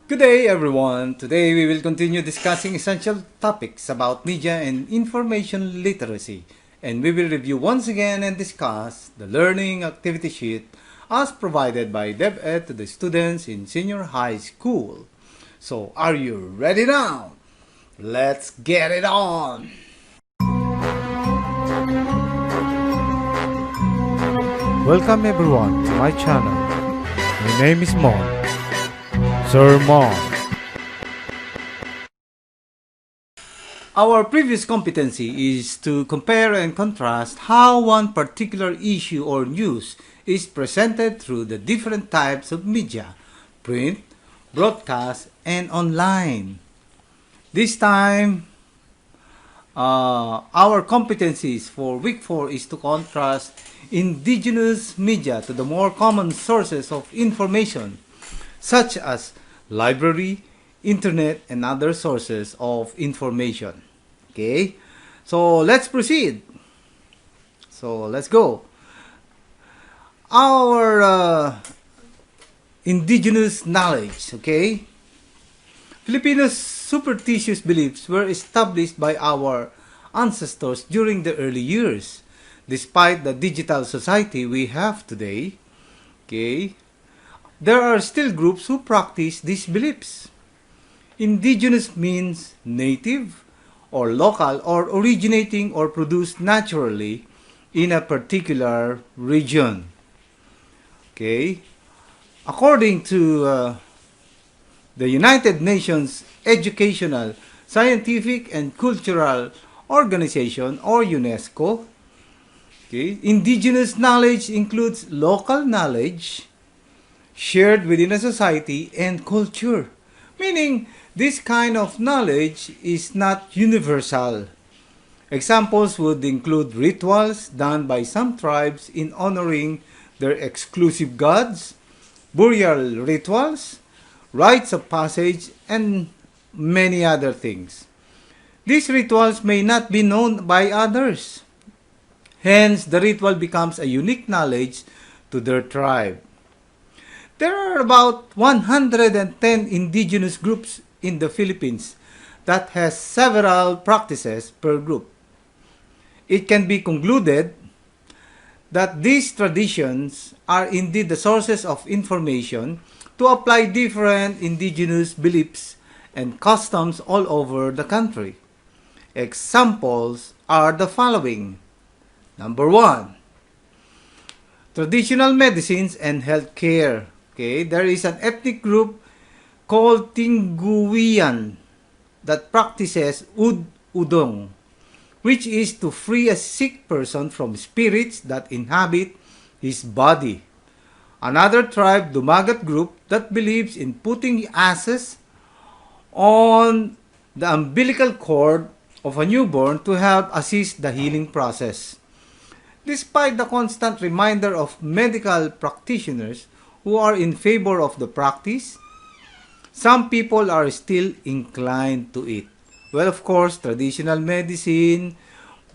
Good day, everyone. Today we will continue discussing essential topics about media and information literacy. And we will review once again and discuss the learning activity sheet as provided by DepEd to the students in senior high school. So, are you ready now? Let's get it on! Welcome everyone to my channel. My name is Mon. Sir Mon. Our previous competency is to compare and contrast how one particular issue or news is presented through the different types of media, print, broadcast, and online. This time, our competencies for week 4 is to contrast indigenous media to the more common sources of information, such as library, internet, and other sources of information. Okay, so let's proceed. So let's go. Our indigenous knowledge, okay? Filipinos' superstitious beliefs were established by our ancestors during the early years. Despite the digital society we have today, okay, there are still groups who practice these beliefs. Indigenous means native or local or originating or produced naturally in a particular region. Okay? According to the United Nations Educational, Scientific and Cultural Organization or UNESCO, okay, indigenous knowledge includes local knowledge shared within a society and culture, meaning this kind of knowledge is not universal. Examples would include rituals done by some tribes in honoring their exclusive gods, burial rituals, rites of passage, and many other things. These rituals may not be known by others. Hence, the ritual becomes a unique knowledge to their tribe. There are about 110 indigenous groups in the Philippines that has several practices per group. It can be concluded that these traditions are indeed the sources of information to apply different indigenous beliefs and customs all over the country. Examples are the following. Number 1, traditional medicines and healthcare. Okay, there is an ethnic group called Tinguian that practices udong, which is to free a sick person from spirits that inhabit his body. Another tribe, Dumagat group, that believes in putting ashes on the umbilical cord of a newborn to help assist the healing process. Despite the constant reminder of medical practitioners who are in favor of the practice, some people are still inclined to it. Well, of course, traditional medicine,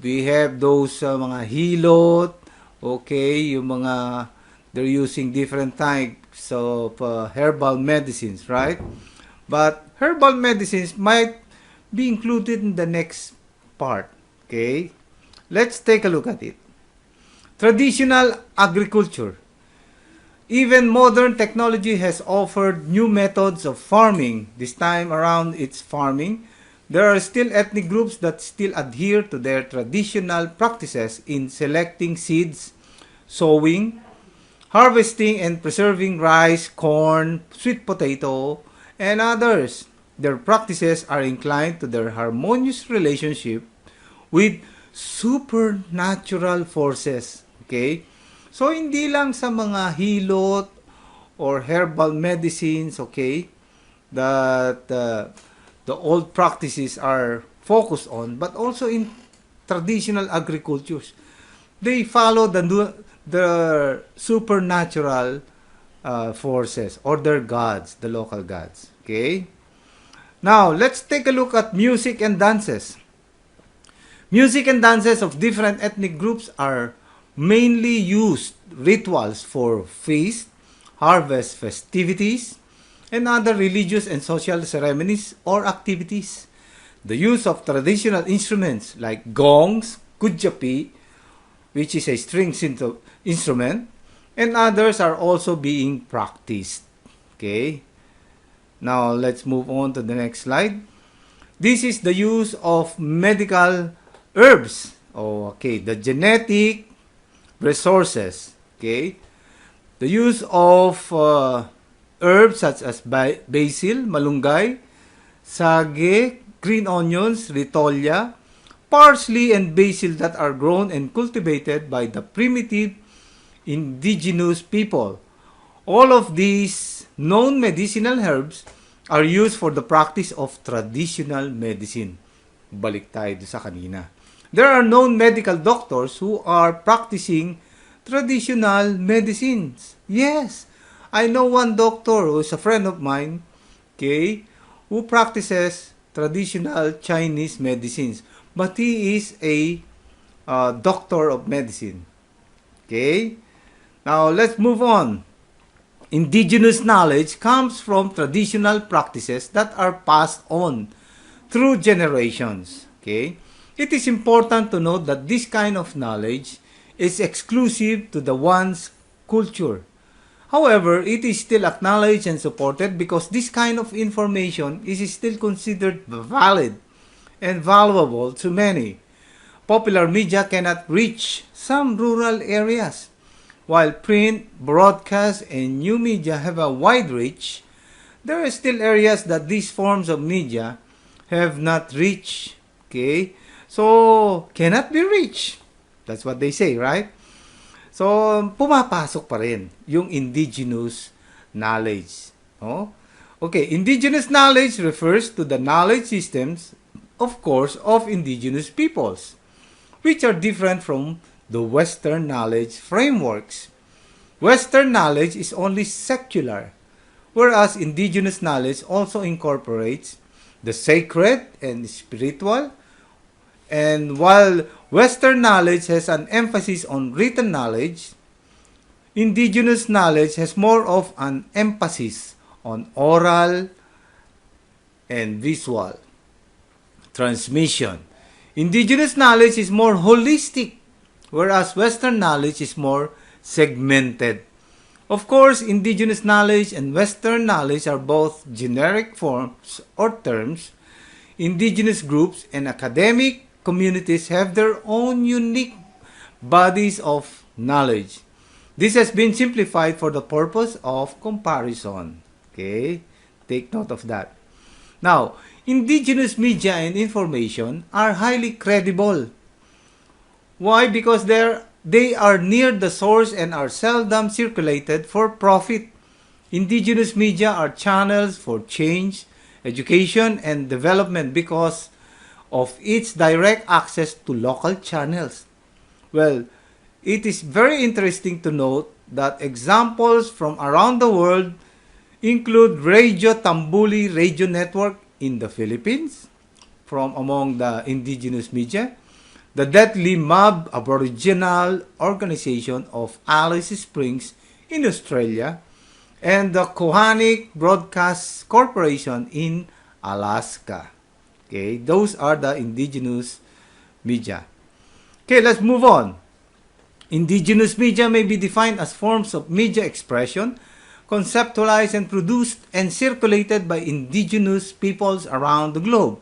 we have those mga hilot, okay, yung mga, they're using different types of herbal medicines, right? But herbal medicines might be included in the next part, okay? Let's take a look at it. Traditional agriculture. Even modern technology has offered new methods of farming. This time around it's farming. There are still ethnic groups that still adhere to their traditional practices in selecting seeds, sowing, harvesting and preserving rice, corn, sweet potato, and others. Their practices are inclined to their harmonious relationship with supernatural forces. Okay? So, hindi lang sa mga hilot or herbal medicines, okay, that the old practices are focused on, but also in traditional agricultures. They follow the supernatural forces or their gods, the local gods. Okay? Now, let's take a look at music and dances. Music and dances of different ethnic groups are mainly used rituals for feast, harvest festivities, and other religious and social ceremonies or activities. The use of traditional instruments like gongs, kudjapi, which is a string instrument, and others are also being practiced. Okay. Now let's move on to the next slide. This is the use of medical herbs. Okay, the genetic resources. Okay, the use of herbs such as basil, malunggay, sage, green onions, ritolia, parsley, and basil that are grown and cultivated by the primitive indigenous people. All of these known medicinal herbs are used for the practice of traditional medicine. Balik tayo sa kanina. There are known medical doctors who are practicing traditional medicines. Yes, I know one doctor who is a friend of mine, okay, who practices traditional Chinese medicines. But he is a doctor of medicine. Okay? Now, let's move on. Indigenous knowledge comes from traditional practices that are passed on through generations. Okay? It is important to note that this kind of knowledge is exclusive to the one's culture. However, it is still acknowledged and supported because this kind of information is still considered valid and valuable to many. Popular media cannot reach some rural areas. While print, broadcast, and new media have a wide reach, there are still areas that these forms of media have not reached. Okay? So, cannot be reached. That's what they say, right? So, pumapasok pa rin yung indigenous knowledge. Oh? Okay, indigenous knowledge refers to the knowledge systems, of course, of indigenous peoples, which are different from the Western knowledge frameworks. Western knowledge is only secular, whereas indigenous knowledge also incorporates the sacred and spiritual. And while Western knowledge has an emphasis on written knowledge, indigenous knowledge has more of an emphasis on oral and visual transmission. Indigenous knowledge is more holistic, whereas Western knowledge is more segmented. Of course, indigenous knowledge and Western knowledge are both generic forms or terms. Indigenous groups and academic communities have their own unique bodies of knowledge. This has been simplified for the purpose of comparison. Okay? Take note of that. Now, indigenous media and information are highly credible. Why? Because they are near the source and are seldom circulated for profit. Indigenous media are channels for change, education, and development because of its direct access to local channels. Well, it is very interesting to note that examples from around the world include Radio Tambuli Radio Network in the Philippines, from among the indigenous media, the Deadly Mob Aboriginal Organization of Alice Springs in Australia, and the Kohanic Broadcast Corporation in Alaska. Okay, those are the indigenous media. Okay, let's move on. Indigenous media may be defined as forms of media expression conceptualized and produced and circulated by indigenous peoples around the globe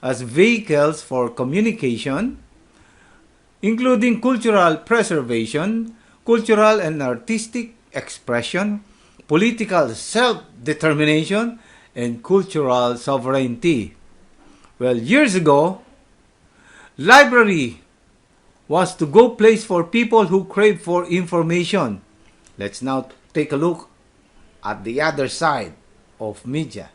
as vehicles for communication, including cultural preservation, cultural and artistic expression, political self-determination, and cultural sovereignty. Well, years ago, library was the go place for people who crave for information. Let's now take a look at the other side of media.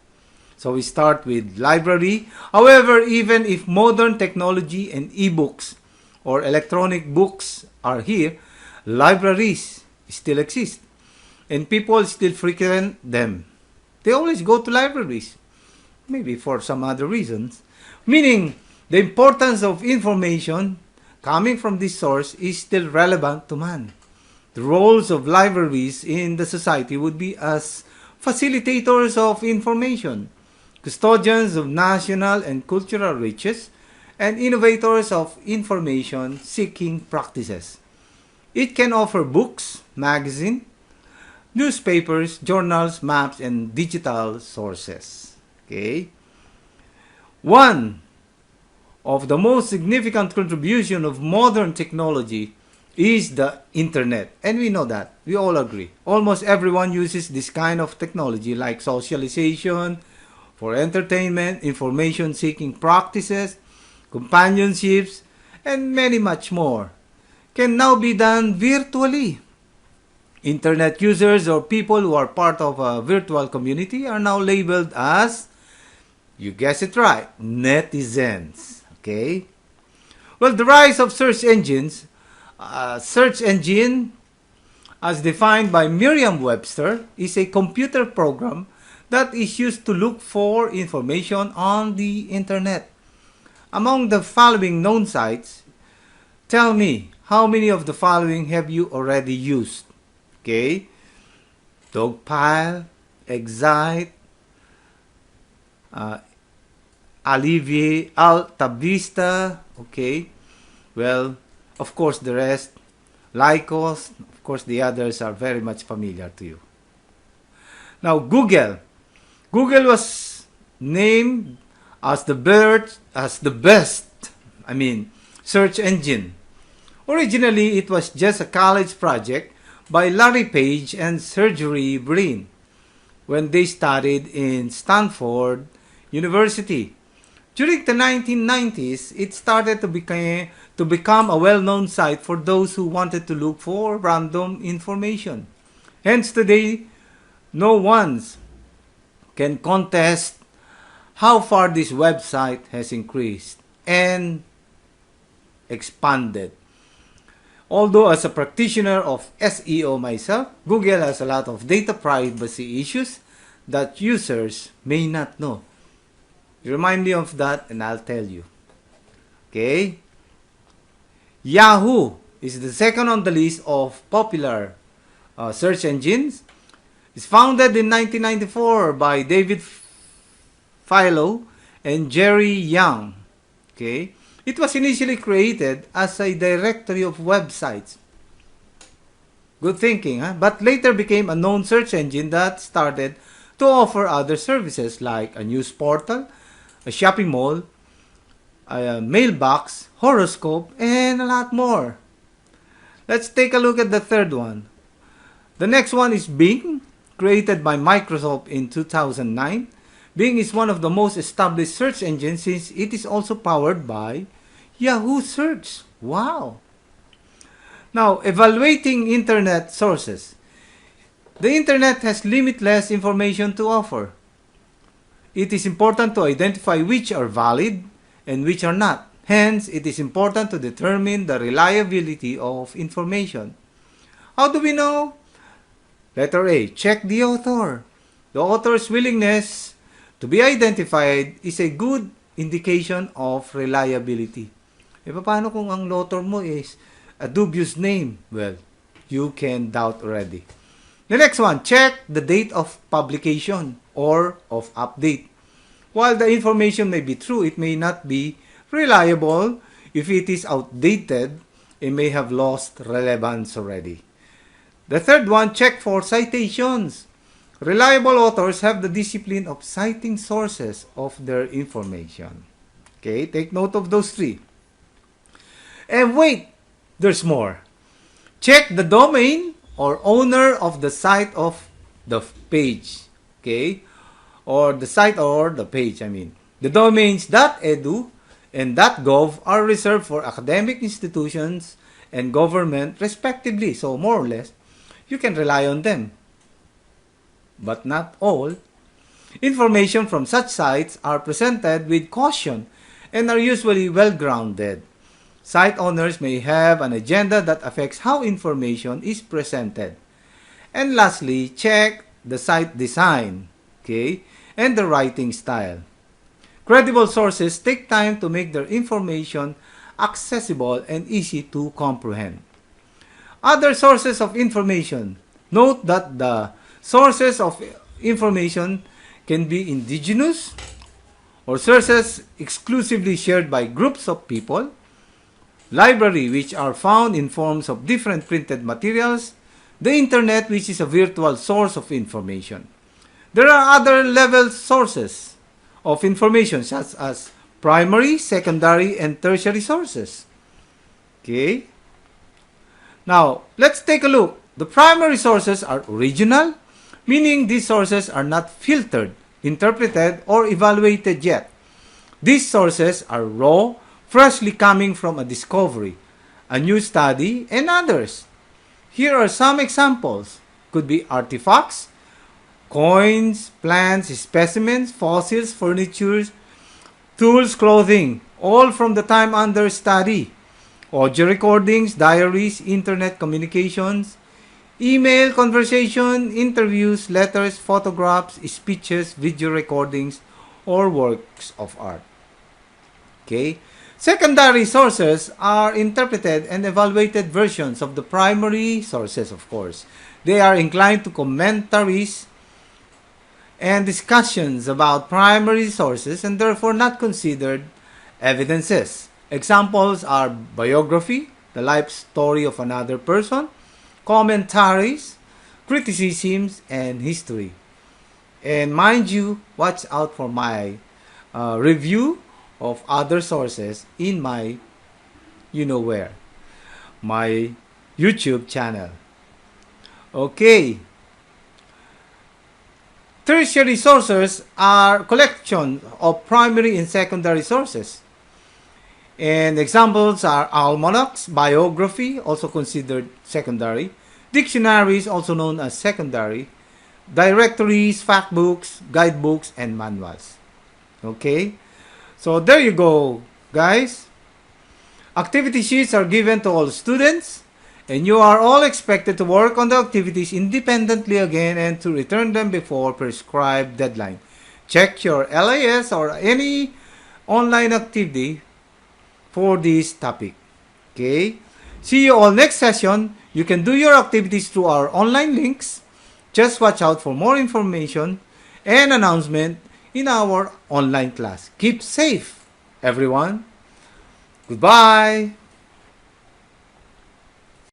So we start with library. However, even if modern technology and e-books or electronic books are here, libraries still exist and people still frequent them. They always go to libraries, maybe for some other reasons, meaning the importance of information coming from this source is still relevant to man. The roles of libraries in the society would be as facilitators of information, custodians of national and cultural riches, and innovators of information-seeking practices. It can offer books, magazines, newspapers, journals, maps, and digital sources. Okay? One of the most significant contribution of modern technology is the internet. And we know that. We all agree. Almost everyone uses this kind of technology like socialization, for entertainment, information-seeking practices, companionships, and many much more. Can now be done virtually. Internet users or people who are part of a virtual community are now labeled as, you guess it right, netizens. Okay? Well, the rise of search engines, search engine, as defined by Merriam-Webster, is a computer program that is used to look for information on the internet. Among the following known sites, tell me, how many of the following have you already used? Okay? Dogpile, Excite, Alta Vista, okay? Well, of course the rest, Lycos, of course the others are very much familiar to you. Now Google. Google was named as the best search engine. Originally, it was just a college project by Larry Page and Sergey Brin when they studied in Stanford University. During the 1990s, it started to become a well-known site for those who wanted to look for random information. Hence today, no one can contest how far this website has increased and expanded. Although as a practitioner of SEO myself, Google has a lot of data privacy issues that users may not know. Remind me of that and I'll tell you. Okay? Yahoo is the second on the list of popular search engines. It's founded in 1994 by David Filo and Jerry Yang. Okay? It was initially created as a directory of websites. Good thinking, huh? But later became a known search engine that started to offer other services like a news portal, a shopping mall, a mailbox, horoscope, and a lot more. Let's take a look at the third one. The next one is Bing, created by Microsoft in 2009. Bing is one of the most established search engines since it is also powered by Yahoo Search. Wow! Now, evaluating internet sources. The internet has limitless information to offer. It is important to identify which are valid and which are not. Hence, it is important to determine the reliability of information. How do we know? Letter A, check the author. The author's willingness to be identified is a good indication of reliability. E paano kung ang author mo is a dubious name? Well, you can doubt already. The next one, check the date of publication or of update. While the information may be true, it may not be reliable. If it is outdated, it may have lost relevance already. The third one, check for citations. Reliable authors have the discipline of citing sources of their information. Okay, take note of those three. And wait, there's more. Check the domain or owner of the site of the page. Okay, or the site or the page, The domains .edu and .gov are reserved for academic institutions and government respectively. So more or less, you can rely on them. But not all. Information from such sites are presented with caution and are usually well-grounded. Site owners may have an agenda that affects how information is presented. And lastly, check the site design, okay, and the writing style. Credible sources take time to make their information accessible and easy to comprehend. Other sources of information. Note that the sources of information can be indigenous or sources exclusively shared by groups of people, library which are found in forms of different printed materials, the internet which is a virtual source of information. There are other level sources of information such as primary, secondary, and tertiary sources. Okay? Now, let's take a look. The primary sources are original, meaning these sources are not filtered, interpreted, or evaluated yet. These sources are raw, freshly coming from a discovery, a new study, and others. Here are some examples. Could be artifacts, coins, plants, specimens, fossils, furniture, tools, clothing, all from the time under study. Audio recordings, diaries, internet communications, email, conversation, interviews, letters, photographs, speeches, video recordings, or works of art. Okay? Secondary sources are interpreted and evaluated versions of the primary sources, of course. They are inclined to commentaries and discussions about primary sources and therefore not considered evidences. Examples are biography, the life story of another person, commentaries, criticisms, and history. And mind you, watch out for my review of other sources in my my YouTube channel. Okay. Tertiary sources are collection of primary and secondary sources. And examples are almanacs, biography, also considered secondary, dictionaries, also known as secondary, directories, fact books, guidebooks, and manuals. Okay? So there you go, guys. Activity sheets are given to all students, and you are all expected to work on the activities independently again and to return them before prescribed deadline. Check your LIS or any online activity for this topic. Okay? See you all next session. You can do your activities through our online links. Just watch out for more information and announcement in our online class. Keep safe, everyone. Goodbye.